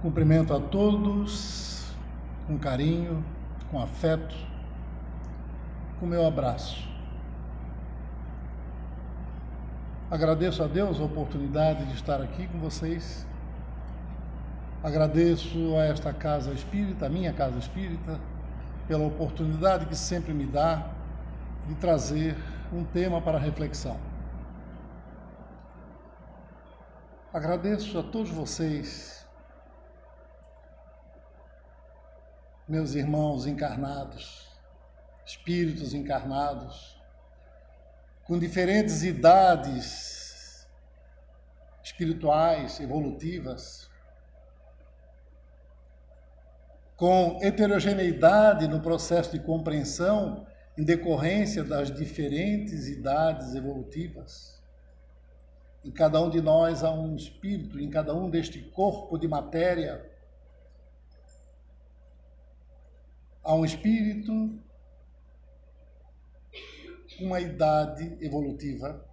Cumprimento a todos com carinho, com afeto, com meu abraço. Agradeço a Deus a oportunidade de estar aqui com vocês. Agradeço a esta casa espírita, a minha casa espírita, pela oportunidade que sempre me dá de trazer um tema para reflexão. Agradeço a todos vocês, meus irmãos encarnados, espíritos encarnados, com diferentes idades espirituais, evolutivas, com heterogeneidade no processo de compreensão em decorrência das diferentes idades evolutivas. Em cada um de nós há um espírito, em cada um deste corpo de matéria há um espírito, uma idade evolutiva.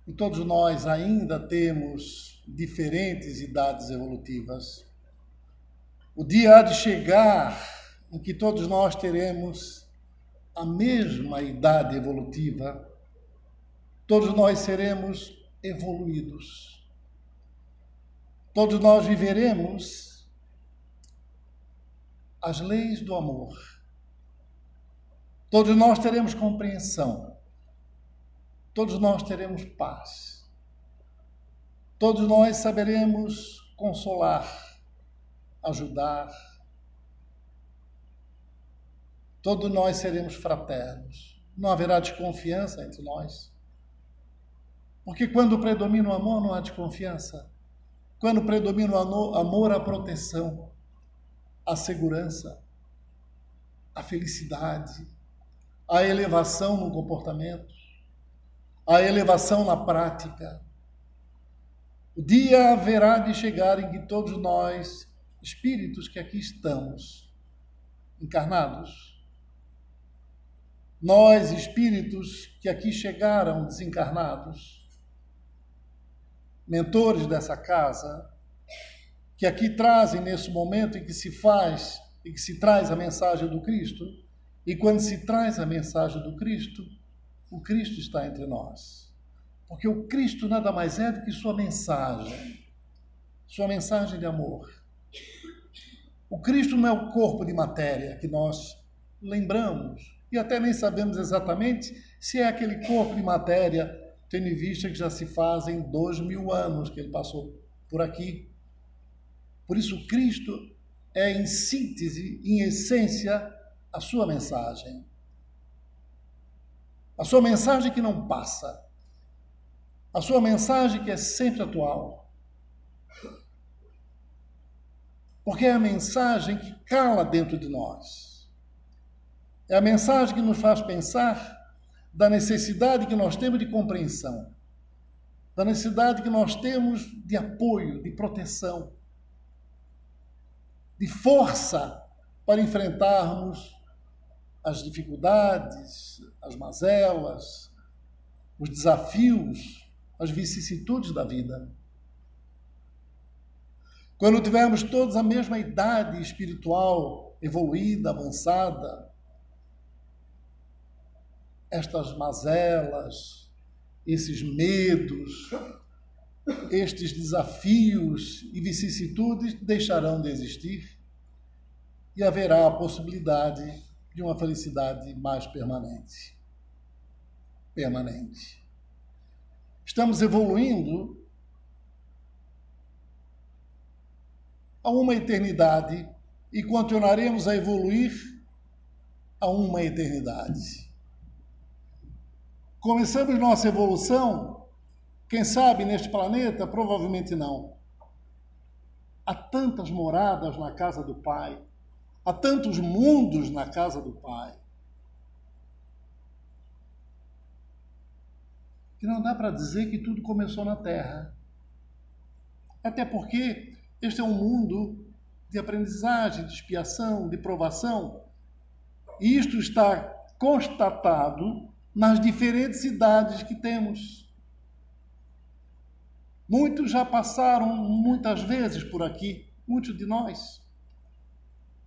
E todos nós ainda temos diferentes idades evolutivas. O dia há de chegar em que todos nós teremos a mesma idade evolutiva. Todos nós seremos evoluídos. Todos nós viveremos as leis do amor. Todos nós teremos compreensão. Todos nós teremos paz. Todos nós saberemos consolar, ajudar. Todos nós seremos fraternos. Não haverá desconfiança entre nós. Porque quando predomina o amor, não há desconfiança. Quando predomina o amor, há proteção, a segurança, a felicidade, a elevação no comportamento, a elevação na prática. O dia haverá de chegar em que todos nós, espíritos que aqui estamos, encarnados, nós, espíritos que aqui chegaram desencarnados, mentores dessa casa, que aqui trazem nesse momento em que se faz e que se traz a mensagem do Cristo, e quando se traz a mensagem do Cristo, o Cristo está entre nós. Porque o Cristo nada mais é do que sua mensagem de amor. O Cristo não é o corpo de matéria que nós lembramos, e até nem sabemos exatamente se é aquele corpo de matéria, tendo em vista que já se fazem 2000 anos que ele passou por aqui. Por isso, Cristo é, em síntese, em essência, a sua mensagem. A sua mensagem que não passa. A sua mensagem que é sempre atual. Porque é a mensagem que cala dentro de nós. É a mensagem que nos faz pensar da necessidade que nós temos de compreensão, da necessidade que nós temos de apoio, de proteção, de força para enfrentarmos as dificuldades, as mazelas, os desafios, as vicissitudes da vida. Quando tivermos todos a mesma idade espiritual, evoluída, avançada, estas mazelas, esses medos, estes desafios e vicissitudes deixarão de existir e haverá a possibilidade de uma felicidade mais permanente. Estamos evoluindo a uma eternidade e continuaremos a evoluir a uma eternidade. Começamos nossa evolução, quem sabe neste planeta, provavelmente não. Há tantas moradas na casa do Pai, há tantos mundos na casa do Pai, que não dá para dizer que tudo começou na Terra. Até porque este é um mundo de aprendizagem, de expiação, de provação, e isto está constatado nas diferentes idades que temos. Muitos já passaram muitas vezes por aqui, muitos de nós.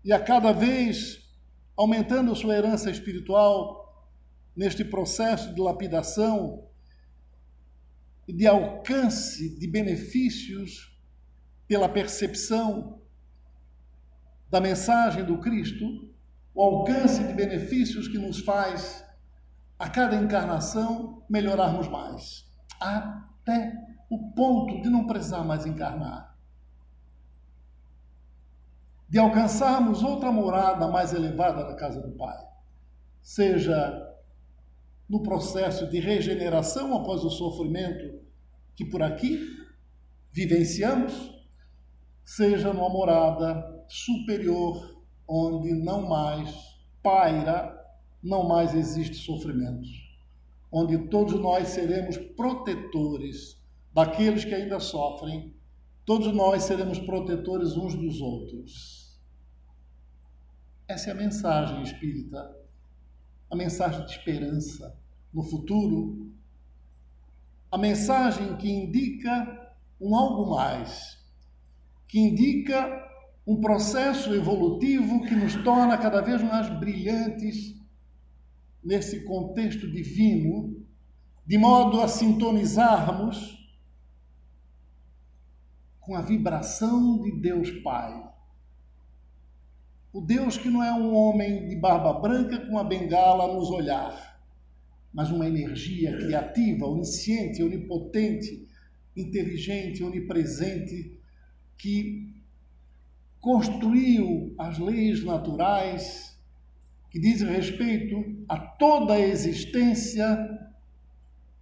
E a cada vez aumentando sua herança espiritual neste processo de lapidação e de alcance de benefícios pela percepção da mensagem do Cristo, o alcance de benefícios que nos faz, a cada encarnação, melhorarmos mais, até o ponto de não precisar mais encarnar, de alcançarmos outra morada mais elevada da casa do Pai, seja no processo de regeneração após o sofrimento que por aqui vivenciamos, seja numa morada superior, onde não mais paira, não mais existe sofrimento, onde todos nós seremos protetores daqueles que ainda sofrem, todos nós seremos protetores uns dos outros. Essa é a mensagem espírita, a mensagem de esperança no futuro, a mensagem que indica um algo mais, que indica um processo evolutivo que nos torna cada vez mais brilhantes nesse contexto divino, de modo a sintonizarmos com a vibração de Deus Pai. O Deus que não é um homem de barba branca com uma bengala a nos olhar, mas uma energia criativa, onisciente, onipotente, inteligente, onipresente, que construiu as leis naturais que dizem respeito a toda a existência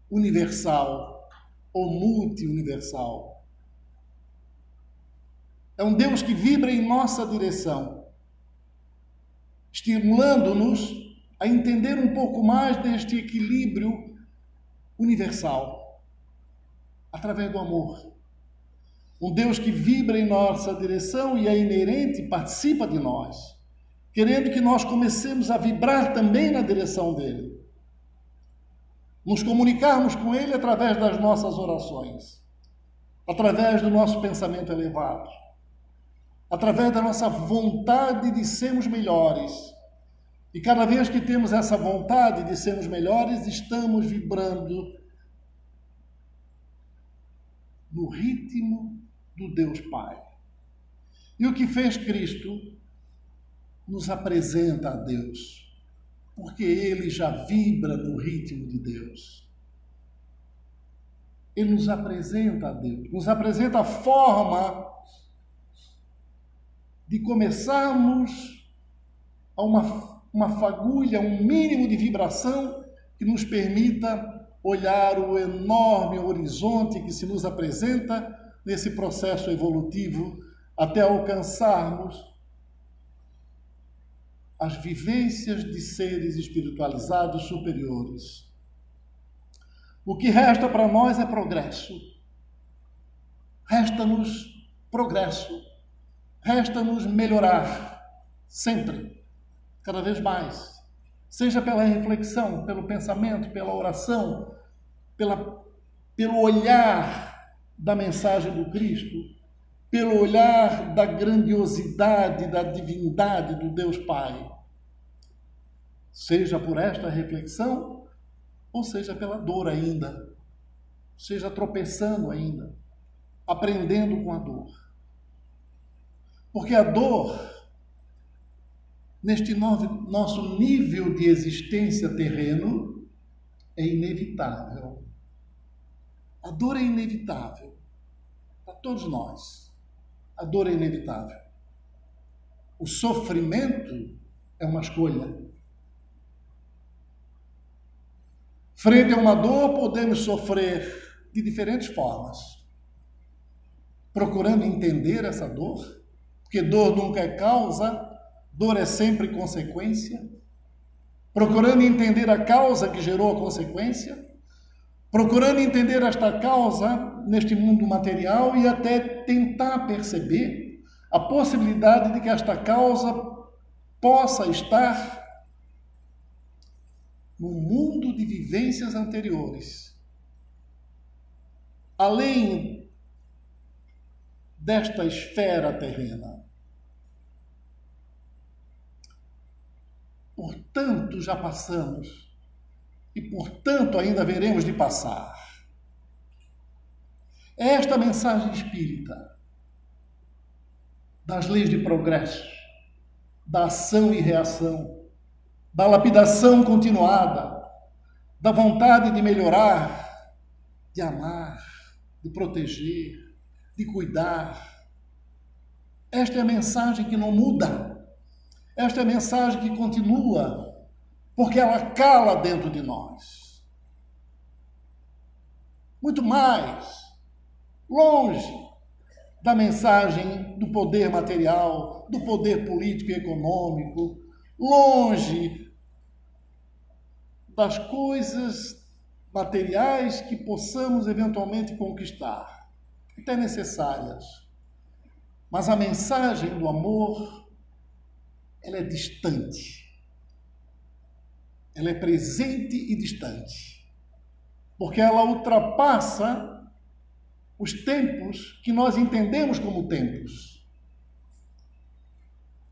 universal ou multi-universal. É um Deus que vibra em nossa direção, estimulando-nos a entender um pouco mais deste equilíbrio universal, através do amor. Um Deus que vibra em nossa direção e é inerente, participa de nós, querendo que nós comecemos a vibrar também na direção dele. Nos comunicarmos com ele através das nossas orações, através do nosso pensamento elevado, através da nossa vontade de sermos melhores. E cada vez que temos essa vontade de sermos melhores, estamos vibrando no ritmo do Deus Pai. E o que fez Cristo nos apresenta a Deus, porque ele já vibra no ritmo de Deus. Ele nos apresenta a Deus, nos apresenta a forma de começarmos a uma fagulha, um mínimo de vibração que nos permita olhar o enorme horizonte que se nos apresenta nesse processo evolutivo até alcançarmos as vivências de seres espiritualizados superiores. O que resta para nós é progresso. Resta-nos progresso. Resta-nos melhorar sempre, cada vez mais, seja pela reflexão, pelo pensamento, pela oração, pelo olhar da mensagem do Cristo, pelo olhar da grandiosidade, da divindade do Deus Pai. Seja por esta reflexão, ou seja pela dor ainda, seja tropeçando ainda, aprendendo com a dor. Porque a dor, neste nosso nível de existência terreno, é inevitável. A dor é inevitável para todos nós. A dor é inevitável. O sofrimento é uma escolha. Frente a uma dor, podemos sofrer de diferentes formas. Procurando entender essa dor, porque dor nunca é causa, dor é sempre consequência. Procurando entender a causa que gerou a consequência, procurando entender esta causa neste mundo material e até tentar perceber a possibilidade de que esta causa possa estar no mundo de vivências anteriores, além desta esfera terrena. Portanto, já passamos e, portanto, ainda veremos de passar. Esta mensagem espírita das leis de progresso, da ação e reação, da lapidação continuada, da vontade de melhorar, de amar, de proteger, de cuidar. Esta é a mensagem que não muda. Esta é a mensagem que continua, porque ela cala dentro de nós. Muito mais, longe da mensagem do poder material, do poder político e econômico, longe das coisas materiais que possamos eventualmente conquistar, até necessárias. Mas a mensagem do amor, ela é distante. Ela é presente e distante. Porque ela ultrapassa os tempos que nós entendemos como tempos.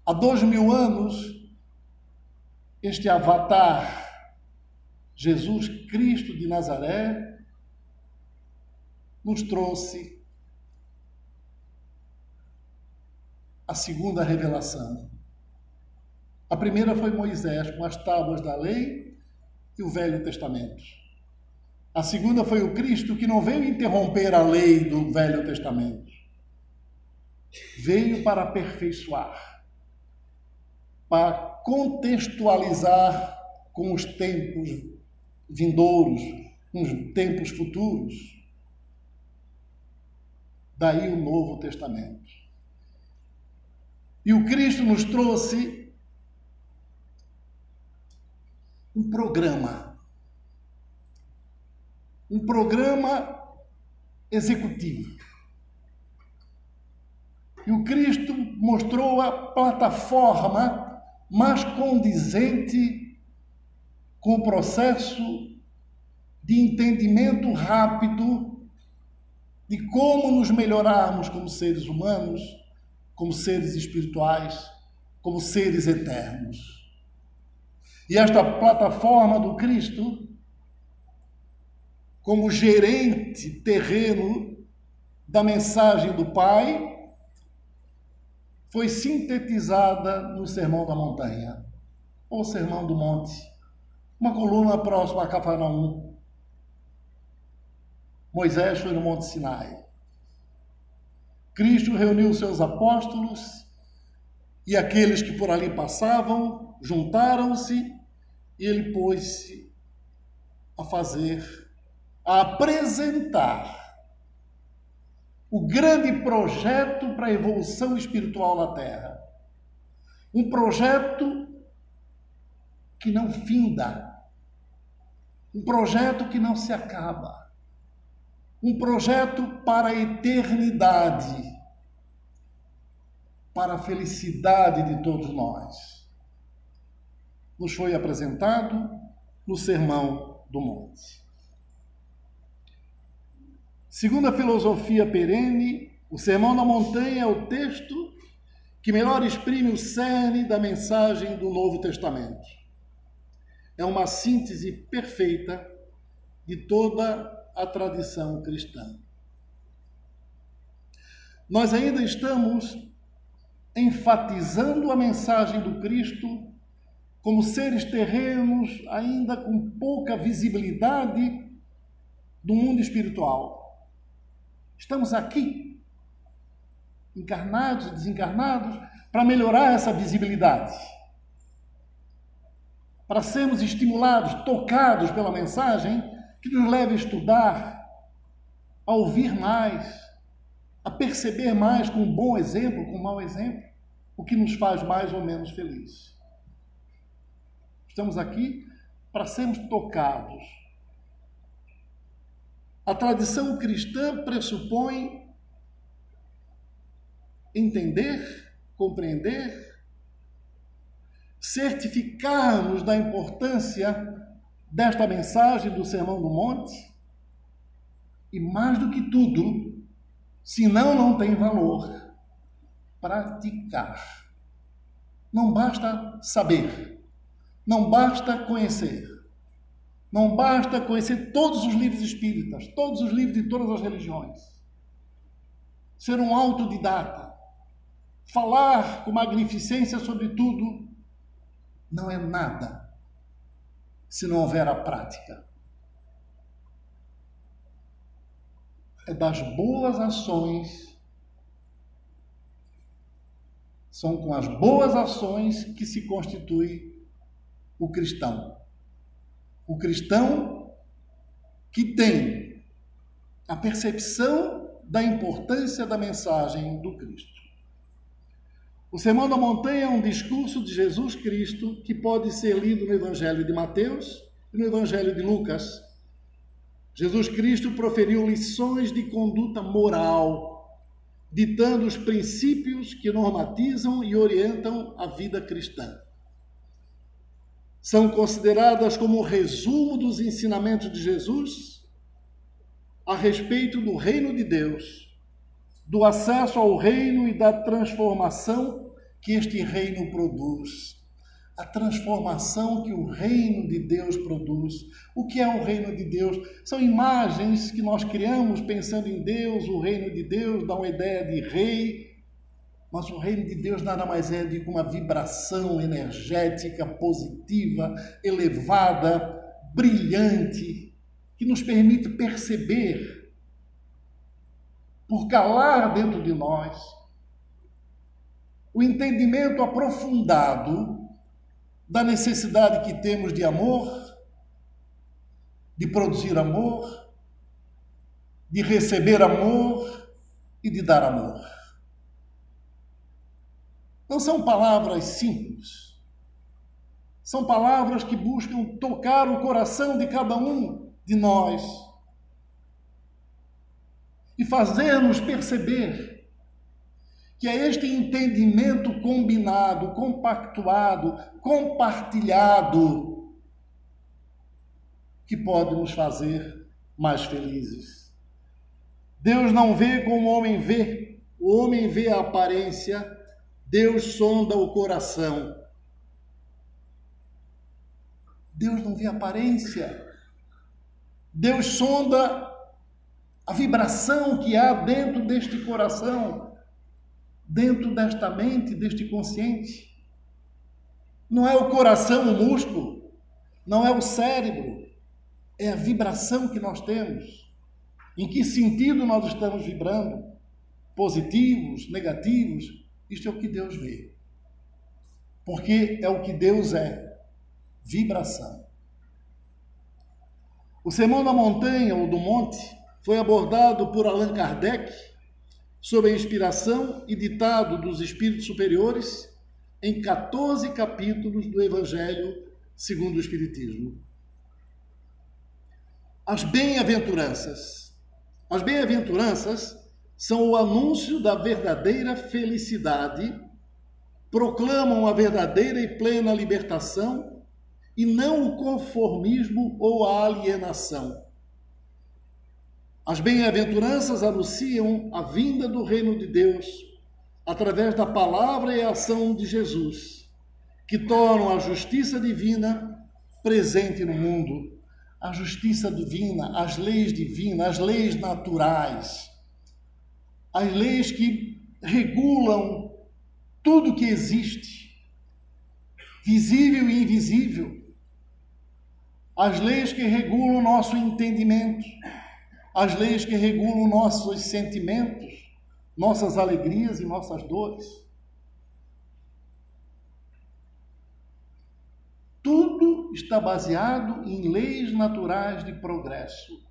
Há 2000 anos, este avatar, Jesus Cristo de Nazaré, nos trouxe a segunda revelação. A primeira foi Moisés, com as tábuas da lei e o Velho Testamento. A segunda foi o Cristo, que não veio interromper a lei do Velho Testamento. Veio para aperfeiçoar, para contextualizar com os tempos vindouros, com os tempos futuros. Daí o Novo Testamento. E o Cristo nos trouxe um programa executivo. E o Cristo mostrou a plataforma mais condizente com o processo de entendimento rápido de como nos melhorarmos como seres humanos, como seres espirituais, como seres eternos. E esta plataforma do Cristo, como gerente terreno da mensagem do Pai, foi sintetizada no Sermão da Montanha, ou Sermão do Monte, uma coluna próxima a Cafarnaum. Moisés foi no Monte Sinai. Cristo reuniu seus apóstolos e aqueles que por ali passavam, juntaram-se e ele pôs-se a apresentar o grande projeto para a evolução espiritual na Terra. Um projeto que não finda, um projeto que não se acaba, um projeto para a eternidade, para a felicidade de todos nós. Nos foi apresentado no Sermão do Monte. Segundo a filosofia perene, o Sermão da Montanha é o texto que melhor exprime o cerne da mensagem do Novo Testamento. É uma síntese perfeita de toda a tradição cristã. Nós ainda estamos enfatizando a mensagem do Cristo como seres terrenos ainda com pouca visibilidade do mundo espiritual. Estamos aqui, encarnados e desencarnados, para melhorar essa visibilidade, para sermos estimulados, tocados pela mensagem que nos leva a estudar, a ouvir mais, a perceber mais com um bom exemplo, com um mau exemplo, o que nos faz mais ou menos felizes. Estamos aqui para sermos tocados. A tradição cristã pressupõe entender, compreender, certificar-nos da importância desta mensagem do Sermão do Monte e, mais do que tudo, Senão não tem valor. Praticar. Não basta saber, não basta conhecer, não basta conhecer todos os livros espíritas, todos os livros de todas as religiões, ser um autodidata, falar com magnificência sobre tudo, não é nada se não houver a prática. É das boas ações. São com as boas ações que se constitui o cristão. O cristão que tem a percepção da importância da mensagem do Cristo. O Sermão da Montanha é um discurso de Jesus Cristo que pode ser lido no Evangelho de Mateus e no Evangelho de Lucas. Jesus Cristo proferiu lições de conduta moral, ditando os princípios que normatizam e orientam a vida cristã. São consideradas como resumo dos ensinamentos de Jesus a respeito do reino de Deus, do acesso ao reino e da transformação que este reino produz. A transformação que o reino de Deus produz. O que é o reino de Deus? São imagens que nós criamos pensando em Deus, o reino de Deus, dá uma ideia de rei, mas o reino de Deus nada mais é do que uma vibração energética, positiva, elevada, brilhante, que nos permite perceber, por calar dentro de nós, o entendimento aprofundado da necessidade que temos de amor, de produzir amor, de receber amor e de dar amor. Não são palavras simples. São palavras que buscam tocar o coração de cada um de nós e fazer-nos perceber que é este entendimento combinado, compactuado, compartilhado, que pode nos fazer mais felizes. Deus não vê como o homem vê. O homem vê a aparência, Deus sonda o coração. Deus não vê a aparência. Deus sonda a vibração que há dentro deste coração, dentro desta mente, deste consciente. Não é o coração o músculo, não é o cérebro, é a vibração que nós temos. Em que sentido nós estamos vibrando? Positivos, negativos? Isto é o que Deus vê. Porque é o que Deus é, vibração. O Sermão da Montanha ou do Monte foi abordado por Allan Kardec sob a inspiração e ditado dos espíritos superiores em 14 capítulos do Evangelho segundo o Espiritismo. As bem-aventuranças. As bem-aventuranças são o anúncio da verdadeira felicidade, proclamam a verdadeira e plena libertação e não o conformismo ou a alienação. As bem-aventuranças anunciam a vinda do reino de Deus através da palavra e ação de Jesus, que tornam a justiça divina presente no mundo. A justiça divina, as leis divinas, as leis naturais, as leis que regulam tudo que existe, visível e invisível, as leis que regulam o nosso entendimento, as leis que regulam nossos sentimentos, nossas alegrias e nossas dores. Tudo está baseado em leis naturais de progresso,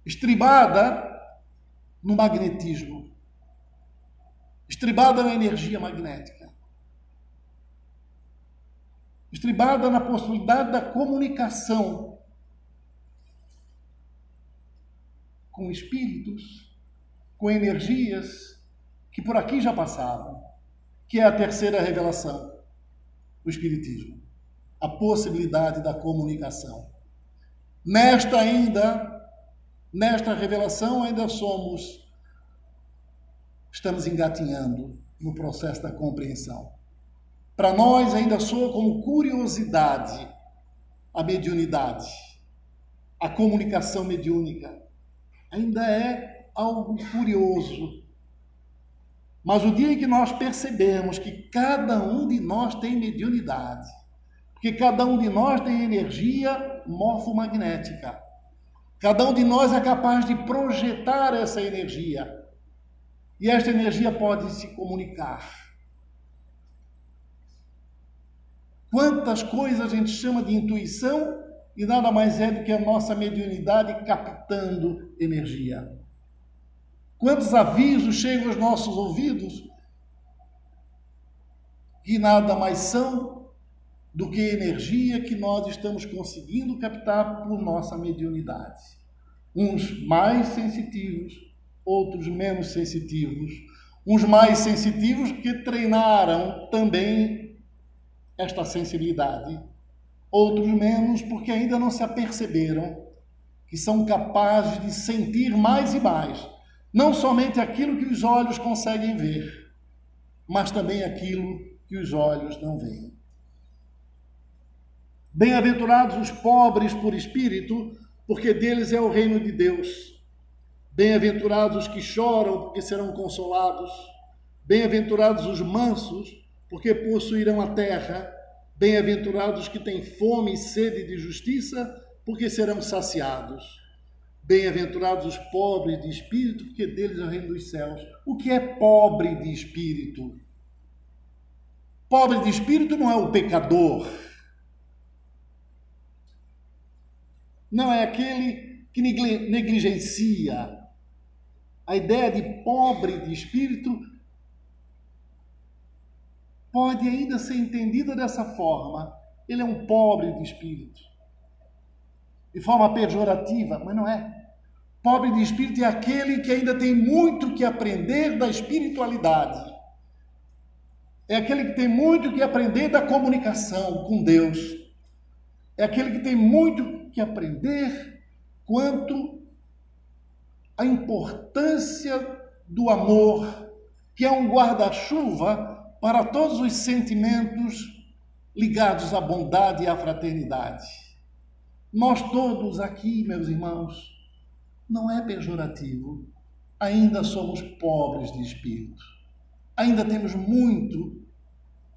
estribada no magnetismo, estribada na energia magnética, estribada na possibilidade da comunicação com espíritos, com energias que por aqui já passaram, que é a terceira revelação do Espiritismo, a possibilidade da comunicação. Nesta nesta revelação ainda estamos engatinhando no processo da compreensão. Para nós ainda soa como curiosidade a mediunidade, a comunicação mediúnica. Ainda é algo curioso. Mas o dia em que nós percebemos que cada um de nós tem mediunidade, porque cada um de nós tem energia morfomagnética, cada um de nós é capaz de projetar essa energia, e esta energia pode se comunicar. Quantas coisas a gente chama de intuição e nada mais é do que a nossa mediunidade captando energia. Quantos avisos chegam aos nossos ouvidos que nada mais são do que energia que nós estamos conseguindo captar por nossa mediunidade. Uns mais sensitivos, outros menos sensitivos. Uns mais sensitivos porque treinaram também esta sensibilidade. Outros menos porque ainda não se aperceberam que são capazes de sentir mais e mais. Não somente aquilo que os olhos conseguem ver, mas também aquilo que os olhos não veem. Bem-aventurados os pobres por espírito, porque deles é o reino de Deus. Bem-aventurados os que choram, porque serão consolados. Bem-aventurados os mansos, porque possuirão a terra. Bem-aventurados os que têm fome e sede de justiça, porque serão saciados. Bem-aventurados os pobres de espírito, porque deles é o reino dos céus. O que é pobre de espírito? Pobre de espírito não é o pecador. Não é aquele que negligencia. A ideia de pobre de espírito pode ainda ser entendida dessa forma. Ele é um pobre de espírito. De forma pejorativa, mas não é. Pobre de espírito é aquele que ainda tem muito que aprender da espiritualidade. É aquele que tem muito que aprender da comunicação com Deus. É aquele que tem muito que aprender quanto à importância do amor, que é um guarda-chuva para todos os sentimentos ligados à bondade e à fraternidade. Nós todos aqui, meus irmãos, não é pejorativo, ainda somos pobres de espírito. Ainda temos muito,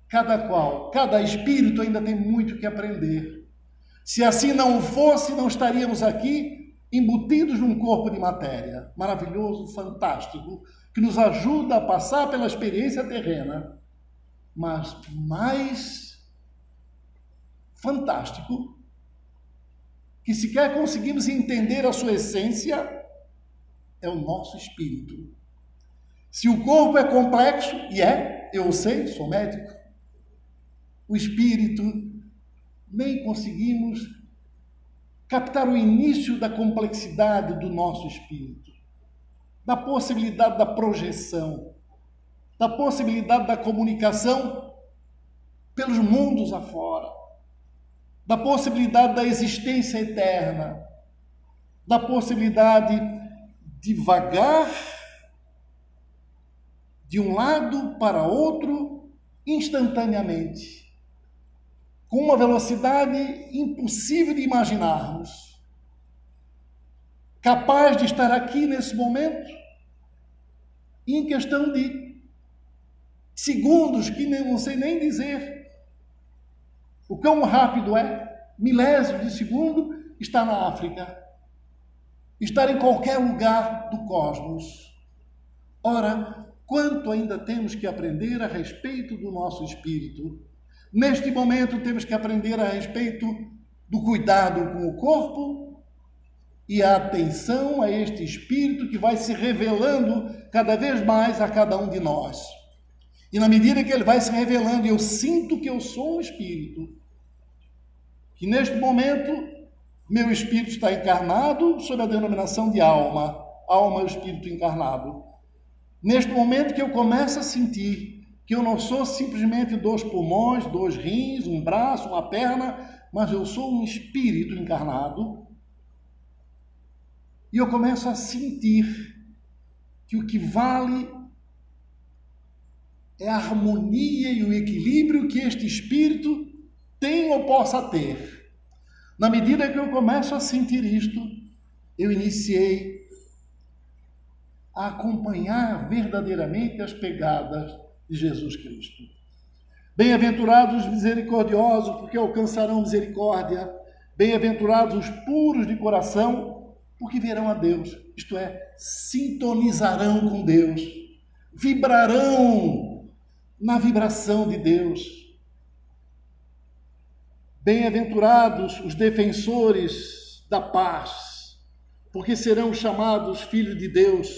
cada espírito ainda tem muito que aprender. Se assim não fosse, não estaríamos aqui embutidos num corpo de matéria maravilhoso, fantástico, que nos ajuda a passar pela experiência terrena, mas mais fantástico, que sequer conseguimos entender a sua essência, é o nosso espírito. Se o corpo é complexo, e eu sei, sou médico, o espírito, nem conseguimos captar o início da complexidade do nosso espírito, da possibilidade da projeção, da possibilidade da comunicação pelos mundos afora, da possibilidade da existência eterna, da possibilidade de vagar de um lado para outro instantaneamente, com uma velocidade impossível de imaginarmos, capaz de estar aqui nesse momento em questão de segundos, que não sei nem dizer o quão rápido é, milésimo de segundo, estar na África, estar em qualquer lugar do cosmos. Ora, quanto ainda temos que aprender a respeito do nosso espírito. Neste momento temos que aprender a respeito do cuidado com o corpo e a atenção a este espírito que vai se revelando cada vez mais a cada um de nós. E na medida que ele vai se revelando, eu sinto que eu sou um espírito, que neste momento meu espírito está encarnado sob a denominação de alma. Alma é o espírito encarnado. Neste momento que eu começo a sentir que eu não sou simplesmente 2 pulmões, 2 rins, um braço, uma perna, mas eu sou um espírito encarnado. E eu começo a sentir que o que vale é a harmonia e o equilíbrio que este espírito tem ou possa ter. Na medida que eu começo a sentir isto, eu iniciei a acompanhar verdadeiramente as pegadas de Jesus Cristo. Bem-aventurados os misericordiosos, porque alcançarão misericórdia. Bem-aventurados os puros de coração, porque verão a Deus. Isto é, sintonizarão com Deus, vibrarão na vibração de Deus. Bem-aventurados os defensores da paz, porque serão chamados filhos de Deus.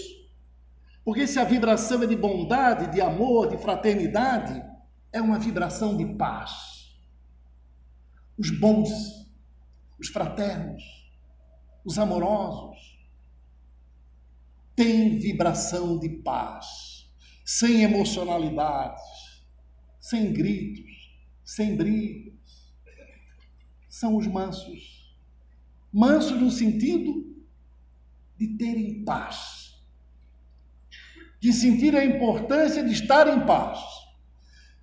Porque se a vibração é de bondade, de amor, de fraternidade, é uma vibração de paz. Os bons, os fraternos, os amorosos, têm vibração de paz, sem emocionalidades, sem gritos, sem brigas. São os mansos. Mansos no sentido de terem paz, de sentir a importância de estar em paz,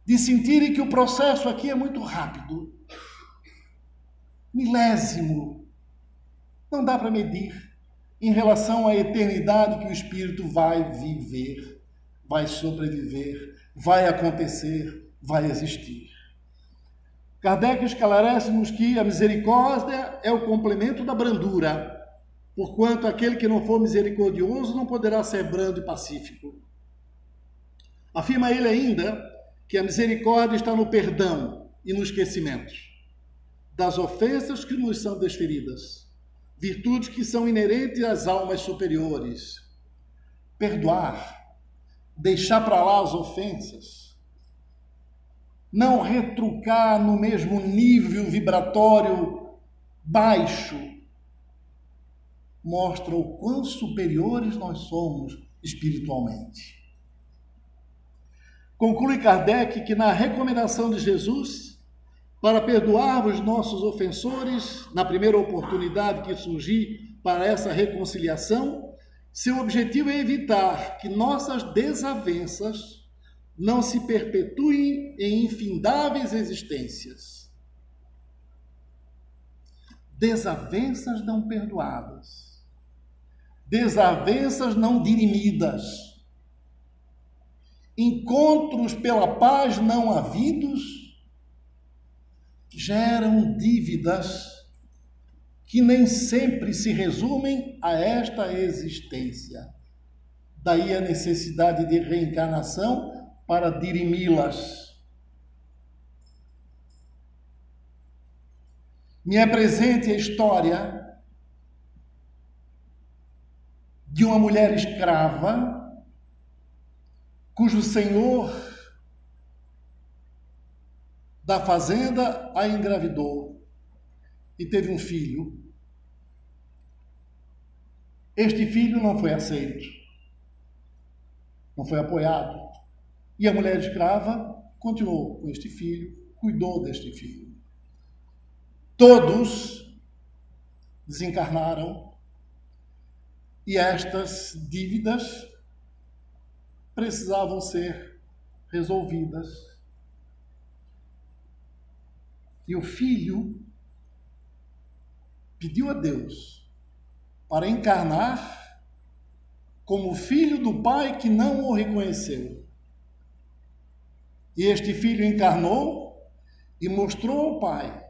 de sentirem que o processo aqui é muito rápido, milésimo, não dá para medir em relação à eternidade que o espírito vai viver, vai sobreviver, vai acontecer, vai existir. Kardec esclarece-nos que a misericórdia é o complemento da brandura, porquanto aquele que não for misericordioso não poderá ser brando e pacífico. Afirma ele ainda que a misericórdia está no perdão e no esquecimento das ofensas que nos são desferidas, virtudes que são inerentes às almas superiores. Perdoar, deixar para lá as ofensas, não retrucar no mesmo nível vibratório baixo, mostra o quão superiores nós somos espiritualmente. Conclui Kardec que na recomendação de Jesus para perdoar os nossos ofensores, na primeira oportunidade que surgir para essa reconciliação, seu objetivo é evitar que nossas desavenças não se perpetuem em infindáveis existências. Desavenças não perdoadas, desavenças não dirimidas, encontros pela paz não havidos, geram dívidas que nem sempre se resumem a esta existência. Daí a necessidade de reencarnação para dirimi-las. Me é presente a história de uma mulher escrava cujo senhor da fazenda a engravidou e teve um filho. Este filho não foi aceito, não foi apoiado. E a mulher escrava continuou com este filho, cuidou deste filho. Todos desencarnaram e estas dívidas precisavam ser resolvidas. E o filho pediu a Deus para encarnar como filho do pai que não o reconheceu. E este filho encarnou e mostrou ao pai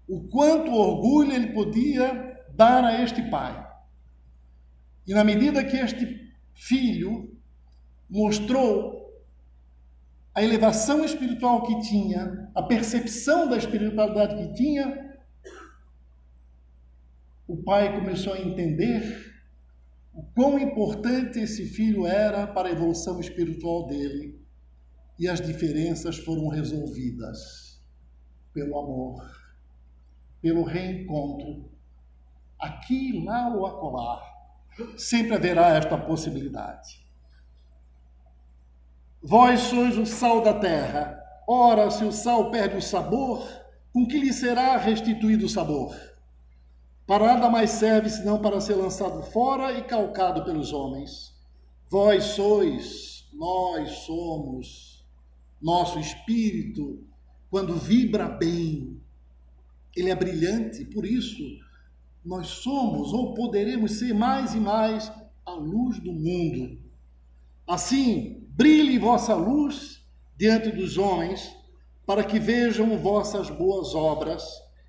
o quanto orgulho ele podia dar a este pai. E na medida que este filho mostrou a elevação espiritual que tinha, a percepção da espiritualidade que tinha, o pai começou a entender o quão importante esse filho era para a evolução espiritual dele, e as diferenças foram resolvidas pelo amor, pelo reencontro. Aqui, lá ou acolá, sempre haverá esta possibilidade. Vós sois o sal da terra. Ora, se o sal perde o sabor, com que lhe será restituído o sabor? Para nada mais serve senão para ser lançado fora e calcado pelos homens. Vós sois, nós somos, nosso espírito, quando vibra bem, ele é brilhante, por isso nós somos ou poderemos ser mais e mais a luz do mundo. Assim, brilhe vossa luz diante dos homens, para que vejam vossas boas obras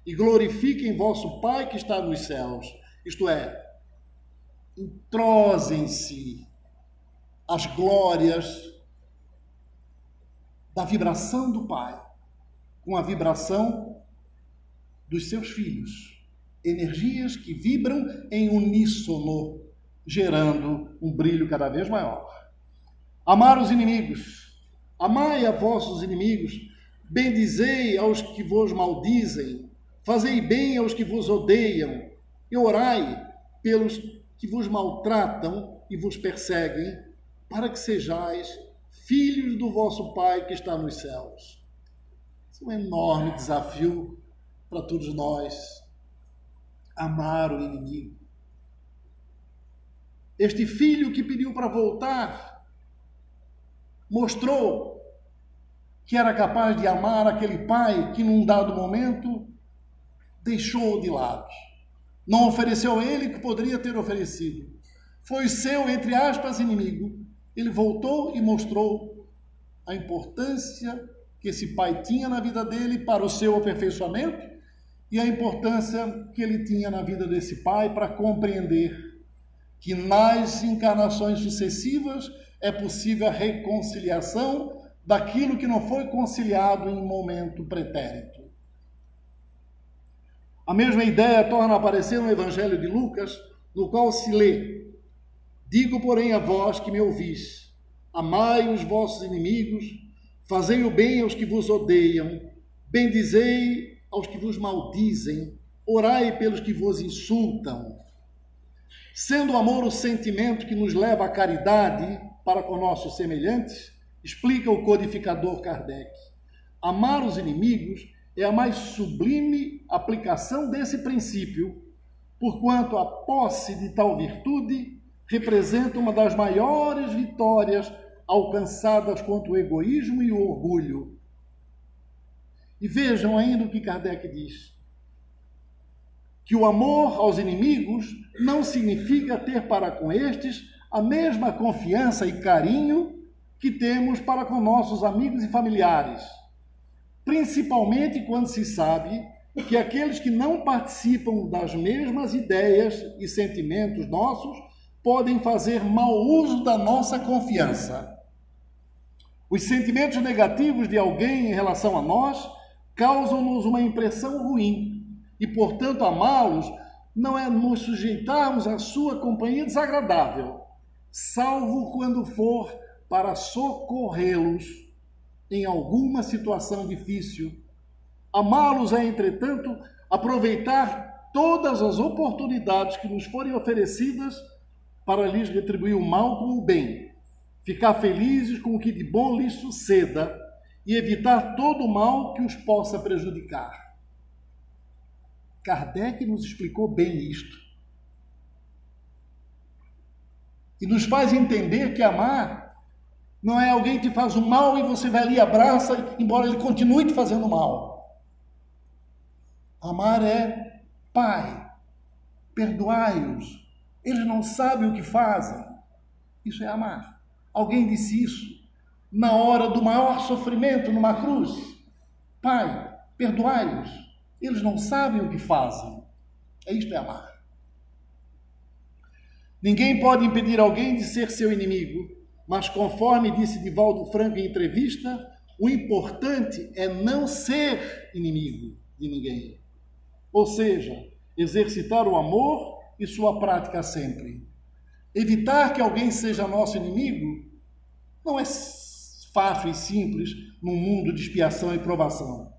e glorifiquem vosso Pai que está nos céus. Isto é, entrosem-se as glórias da vibração do Pai com a vibração dos seus filhos. Energias que vibram em uníssono, gerando um brilho cada vez maior. Amar os inimigos. Amai a vossos inimigos. Bendizei aos que vos maldizem. Fazei bem aos que vos odeiam. E orai pelos que vos maltratam e vos perseguem, para que sejais filhos do vosso Pai que está nos céus. Esse é um enorme desafio para todos nós. Amar o inimigo. Este filho que pediu para voltar mostrou que era capaz de amar aquele pai que num dado momento deixou de lado. Não ofereceu a ele o que poderia ter oferecido. Foi seu, entre aspas, inimigo. Ele voltou e mostrou a importância que esse pai tinha na vida dele para o seu aperfeiçoamento e a importância que ele tinha na vida desse pai para compreender que nas encarnações sucessivas é possível a reconciliação daquilo que não foi conciliado em momento pretérito. A mesma ideia torna a aparecer no Evangelho de Lucas, no qual se lê: digo, porém, a vós que me ouvis, amai os vossos inimigos, fazei o bem aos que vos odeiam, bendizei aos que vos maldizem, orai pelos que vos insultam. Sendo o amor o sentimento que nos leva à caridade para com nossos semelhantes, explica o codificador Kardec, amar os inimigos é a mais sublime aplicação desse princípio, porquanto a posse de tal virtude representa uma das maiores vitórias alcançadas contra o egoísmo e o orgulho. E vejam ainda o que Kardec diz, que o amor aos inimigos não significa ter para com estes a mesma confiança e carinho que temos para com nossos amigos e familiares, principalmente quando se sabe que aqueles que não participam das mesmas ideias e sentimentos nossos podem fazer mau uso da nossa confiança. Os sentimentos negativos de alguém em relação a nós causam-nos uma impressão ruim e, portanto, amá-los não é nos sujeitarmos à sua companhia desagradável, salvo quando for para socorrê-los em alguma situação difícil. Amá-los é, entretanto, aproveitar todas as oportunidades que nos forem oferecidas para lhes retribuir o mal com o bem, ficar felizes com o que de bom lhes suceda e evitar todo o mal que os possa prejudicar. Kardec nos explicou bem isto. E nos faz entender que amar não é alguém que te faz um mal e você vai ali e abraça, embora ele continue te fazendo mal. Amar é: Pai, perdoai-os, eles não sabem o que fazem. Isso é amar. Alguém disse isso na hora do maior sofrimento numa cruz. Pai, perdoai-os, eles não sabem o que fazem. Isto é amar. Ninguém pode impedir alguém de ser seu inimigo, mas, conforme disse Divaldo Franco em entrevista, o importante é não ser inimigo de ninguém. Ou seja, exercitar o amor e sua prática sempre. Evitar que alguém seja nosso inimigo não é fácil e simples num mundo de expiação e provação.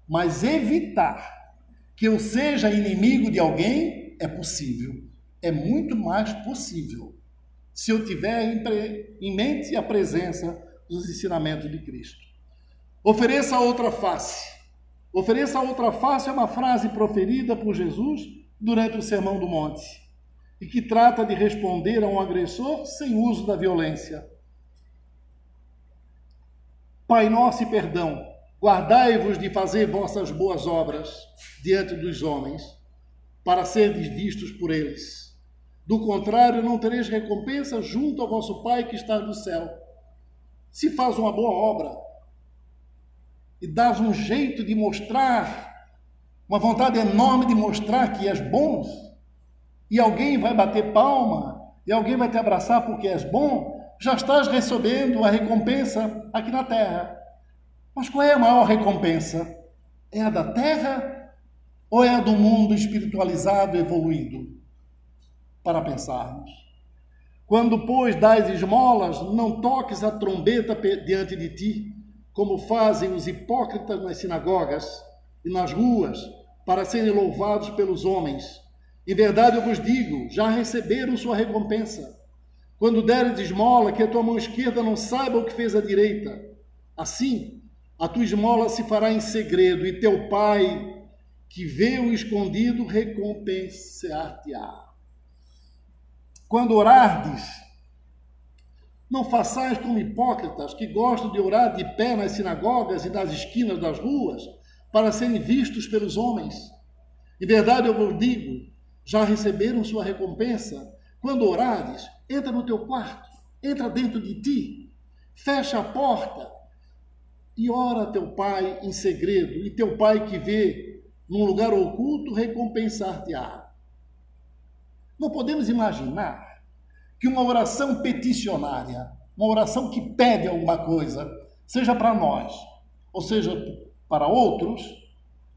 Mas evitar que eu seja inimigo de alguém é possível. É muito mais possível se eu tiver em mente a presença dos ensinamentos de Cristo. Ofereça a outra face. Ofereça a outra face é uma frase proferida por Jesus durante o Sermão do Monte e que trata de responder a um agressor sem uso da violência. Pai nosso e perdão, guardai-vos de fazer vossas boas obras diante dos homens, para serdes vistos por eles. Do contrário, não tereis recompensa junto ao vosso Pai que está no céu. Se faz uma boa obra e dás um jeito de mostrar, uma vontade enorme de mostrar que és bom, e alguém vai bater palma, e alguém vai te abraçar porque és bom, já estás recebendo a recompensa aqui na terra. Mas qual é a maior recompensa? É a da terra ou é a do mundo espiritualizado, evoluído? Para pensarmos. Quando, pois, dás esmolas, não toques a trombeta diante de ti, como fazem os hipócritas nas sinagogas e nas ruas, para serem louvados pelos homens. Em verdade eu vos digo, já receberam sua recompensa. Quando deres esmola, que a tua mão esquerda não saiba o que fez a direita. Assim, a tua esmola se fará em segredo, e teu Pai, que vê o escondido, recompensar-te-á. Quando orardes, não façais como hipócritas, que gostam de orar de pé nas sinagogas e nas esquinas das ruas, para serem vistos pelos homens. Em verdade eu vos digo, já receberam sua recompensa. Quando orares, entra no teu quarto, entra dentro de ti, fecha a porta e ora a teu Pai em segredo, e teu Pai que vê num lugar oculto recompensar-te-á. Não podemos imaginar que uma oração peticionária, uma oração que pede alguma coisa, seja para nós, ou seja para outros,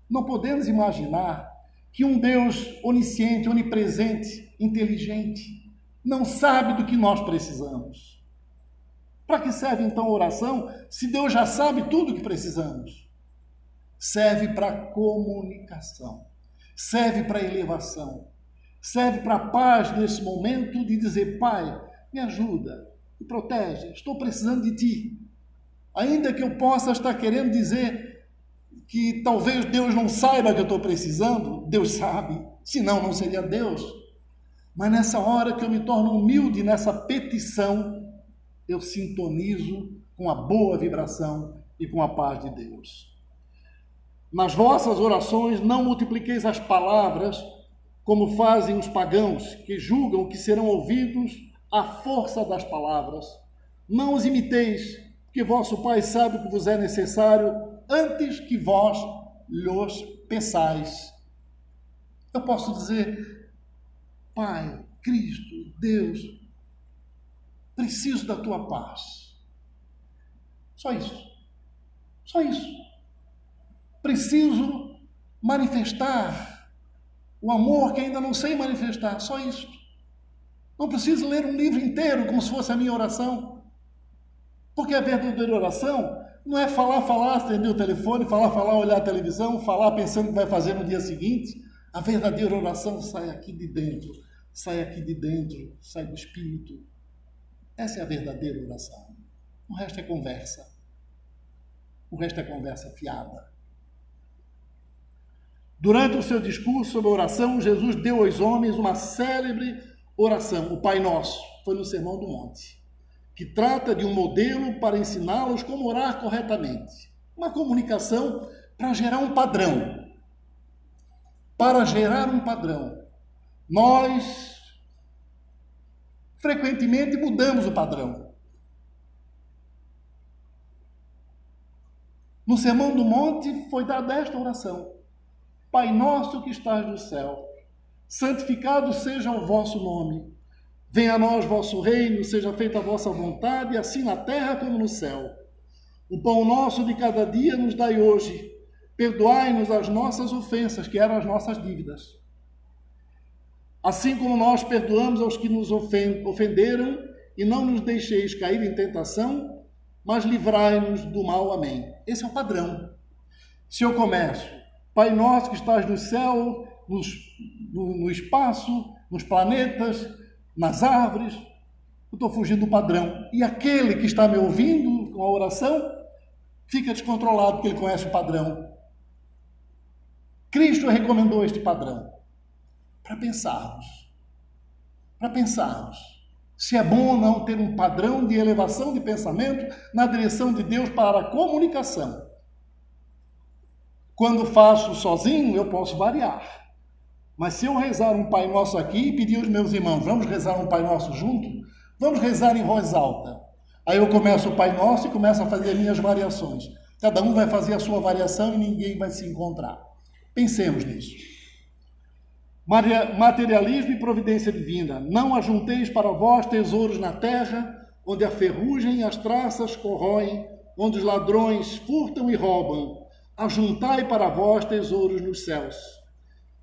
não podemos imaginar que um Deus onisciente, onipresente, inteligente, não sabe do que nós precisamos. Para que serve então a oração, se Deus já sabe tudo o que precisamos? Serve para comunicação, serve para elevação, serve para a paz nesse momento de dizer, Pai, me ajuda, me protege, estou precisando de Ti. Ainda que eu possa estar querendo dizer que talvez Deus não saiba que eu estou precisando, Deus sabe, senão não seria Deus. Mas nessa hora que eu me torno humilde nessa petição, eu sintonizo com a boa vibração e com a paz de Deus. Nas vossas orações não multipliqueis as palavras, como fazem os pagãos, que julgam que serão ouvidos à força das palavras. Não os imiteis, porque vosso Pai sabe o que vos é necessário antes que vós lhos peçais. Eu posso dizer, Pai, Cristo, Deus, preciso da tua paz. Só isso. Só isso. Preciso manifestar o amor que ainda não sei manifestar, só isso. Não preciso ler um livro inteiro como se fosse a minha oração. Porque a verdadeira oração não é falar, atender o telefone, falar, olhar a televisão, falar pensando o que vai fazer no dia seguinte. A verdadeira oração sai aqui de dentro, sai do Espírito. Essa é a verdadeira oração. O resto é conversa. O resto é conversa fiada. Durante o seu discurso sobre a oração, Jesus deu aos homens uma célebre oração, o Pai Nosso, foi no Sermão do Monte, que trata de um modelo para ensiná-los como orar corretamente. Uma comunicação para gerar um padrão. Para gerar um padrão. Nós, frequentemente, mudamos o padrão. No Sermão do Monte foi dada esta oração. Pai nosso que estás no céu, santificado seja o vosso nome. Venha a nós vosso reino, seja feita a vossa vontade, assim na terra como no céu. O pão nosso de cada dia nos dai hoje. Perdoai-nos as nossas ofensas, que eram as nossas dívidas. Assim como nós perdoamos aos que nos ofenderam, e não nos deixeis cair em tentação, mas livrai-nos do mal. Amém. Esse é o padrão. Se eu começo, Pai nosso que estás no céu, no espaço, nos planetas, nas árvores, eu estou fugindo do padrão. E aquele que está me ouvindo com a oração, fica descontrolado porque ele conhece o padrão. Cristo recomendou este padrão. para pensarmos. Para pensarmos se é bom ou não ter um padrão de elevação de pensamento na direção de Deus para a comunicação. Quando faço sozinho, eu posso variar. Mas se eu rezar um Pai Nosso aqui e pedir aos meus irmãos, vamos rezar um Pai Nosso junto? Vamos rezar em voz alta. Aí eu começo o Pai Nosso e começo a fazer minhas variações. Cada um vai fazer a sua variação e ninguém vai se encontrar. Pensemos nisso. Materialismo e providência divina. Não ajunteis para vós tesouros na terra, onde a ferrugem e as traças corroem, onde os ladrões furtam e roubam. Ajuntai para vós tesouros nos céus,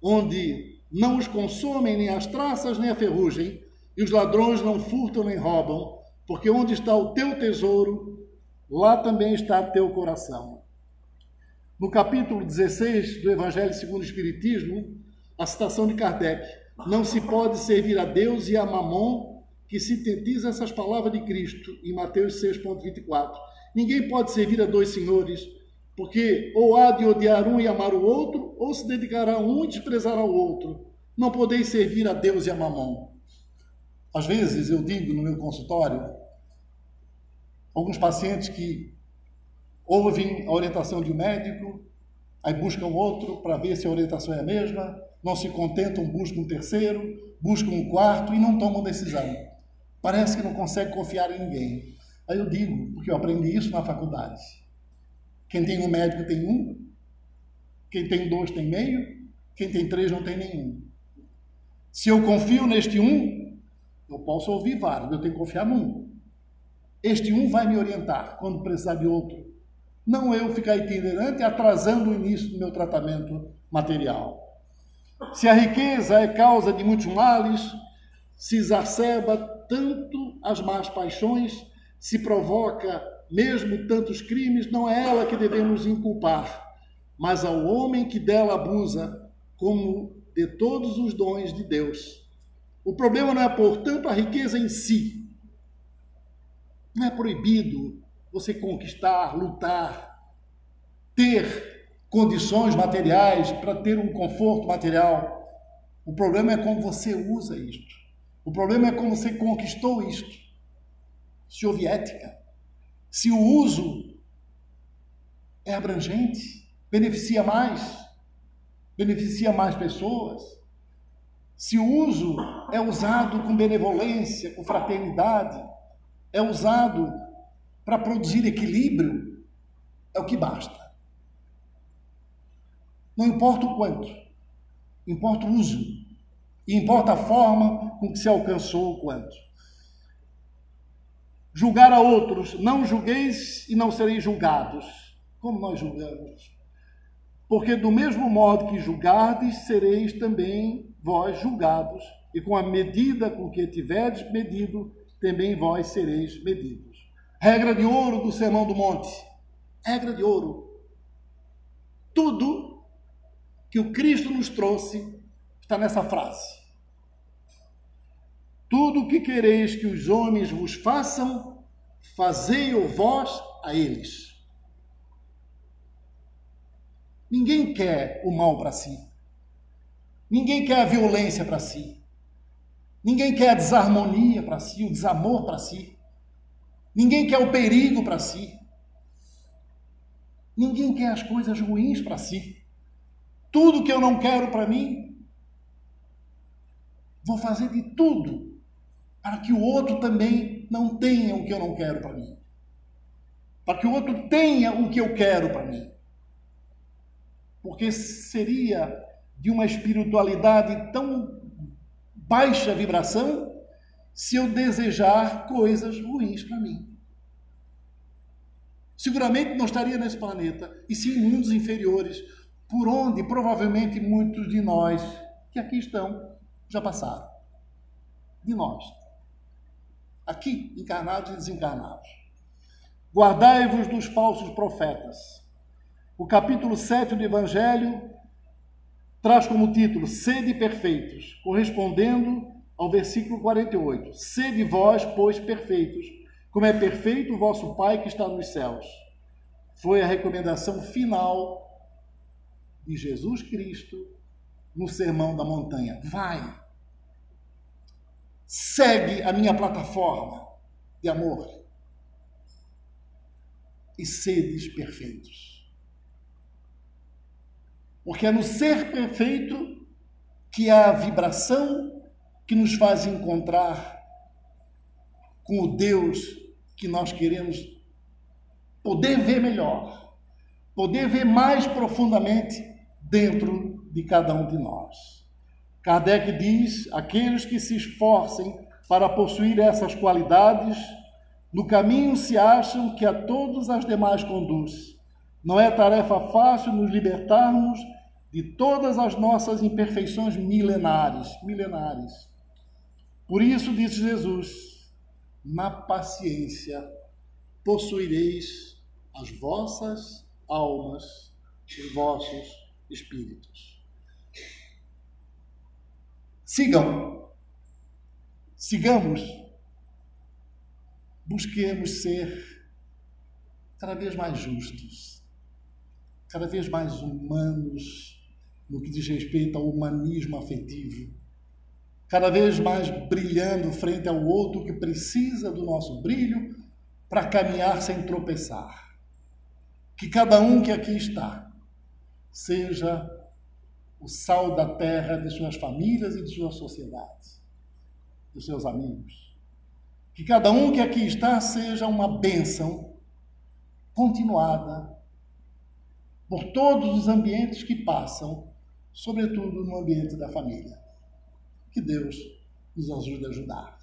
onde não os consomem nem as traças nem a ferrugem, e os ladrões não furtam nem roubam, porque onde está o teu tesouro, lá também está teu coração. No capítulo 16 do Evangelho segundo o Espiritismo, a citação de Kardec: não se pode servir a Deus e a Mamon, que sintetiza essas palavras de Cristo em Mateus 6,24. Ninguém pode servir a dois senhores, porque ou há de odiar um e amar o outro, ou se dedicará a um e desprezará o outro. Não podeis servir a Deus e a Mamon. Às vezes eu digo no meu consultório, alguns pacientes que ouvem a orientação de um médico, aí buscam outro para ver se a orientação é a mesma, não se contentam, buscam um terceiro, buscam um quarto e não tomam decisão. Parece que não consegue confiar em ninguém. Aí eu digo, porque eu aprendi isso na faculdade. Quem tem um médico tem um, quem tem dois tem meio, quem tem três não tem nenhum. Se eu confio neste um, eu posso ouvir vários, eu tenho que confiar num. Este um vai me orientar quando precisar de outro. Não eu ficar itinerante atrasando o início do meu tratamento material. Se a riqueza é causa de muitos males, se exacerba tanto as más paixões, se provoca mesmo tantos crimes, não é ela que devemos inculpar, mas ao homem que dela abusa, como de todos os dons de Deus. O problema não é, portanto, a riqueza em si. Não é proibido você conquistar, lutar, ter condições materiais para ter um conforto material. O problema é como você usa isto. O problema é como você conquistou isto. Se houve ética, se o uso é abrangente, beneficia mais pessoas, se o uso é usado com benevolência, com fraternidade, é usado para produzir equilíbrio, é o que basta. Não importa o quanto, importa o uso, e importa a forma com que se alcançou o quanto. Julgar a outros, não julgueis e não sereis julgados. Como nós julgamos? Porque do mesmo modo que julgardes, sereis também vós julgados, e com a medida com que tiverdes medido, também vós sereis medidos. Regra de ouro do Sermão do Monte. Regra de ouro. Tudo que o Cristo nos trouxe está nessa frase. Tudo o que quereis que os homens vos façam, fazei-o vós a eles. Ninguém quer o mal para si. Ninguém quer a violência para si. Ninguém quer a desarmonia para si, o desamor para si. Ninguém quer o perigo para si. Ninguém quer as coisas ruins para si. Tudo que eu não quero para mim, vou fazer de tudo para que o outro também não tenha o que eu não quero para mim. Para que o outro tenha o que eu quero para mim. Porque seria de uma espiritualidade tão baixa vibração se eu desejar coisas ruins para mim. Seguramente não estaria nesse planeta, e sim em mundos inferiores, por onde provavelmente muitos de nós que aqui estão já passaram. De nós. Aqui, encarnados e desencarnados. Guardai-vos dos falsos profetas. O capítulo 7 do Evangelho traz como título Sede perfeitos, correspondendo ao versículo 48. Sede vós, pois, perfeitos, como é perfeito o vosso Pai que está nos céus. Foi a recomendação final de Jesus Cristo no Sermão da Montanha. Vai. Segue a minha plataforma de amor. E sedes perfeitos. Porque é no ser perfeito que há a vibração que nos faz encontrar com o Deus que nós queremos poder ver melhor, poder ver mais profundamente dentro de cada um de nós. Kardec diz: aqueles que se esforcem para possuir essas qualidades, no caminho se acham que a todas as demais conduz. Não é tarefa fácil nos libertarmos de todas as nossas imperfeições milenares. Por isso, disse Jesus, na paciência possuireis as vossas almas e vossos espíritos. Sigamos, busquemos ser cada vez mais justos, cada vez mais humanos no que diz respeito ao humanismo afetivo, cada vez mais brilhando frente ao outro que precisa do nosso brilho para caminhar sem tropeçar. Que cada um que aqui está seja o sal da terra de suas famílias e de sua sociedade, dos seus amigos. Que cada um que aqui está seja uma bênção continuada por todos os ambientes que passam, sobretudo no ambiente da família. Que Deus nos ajude a ajudar.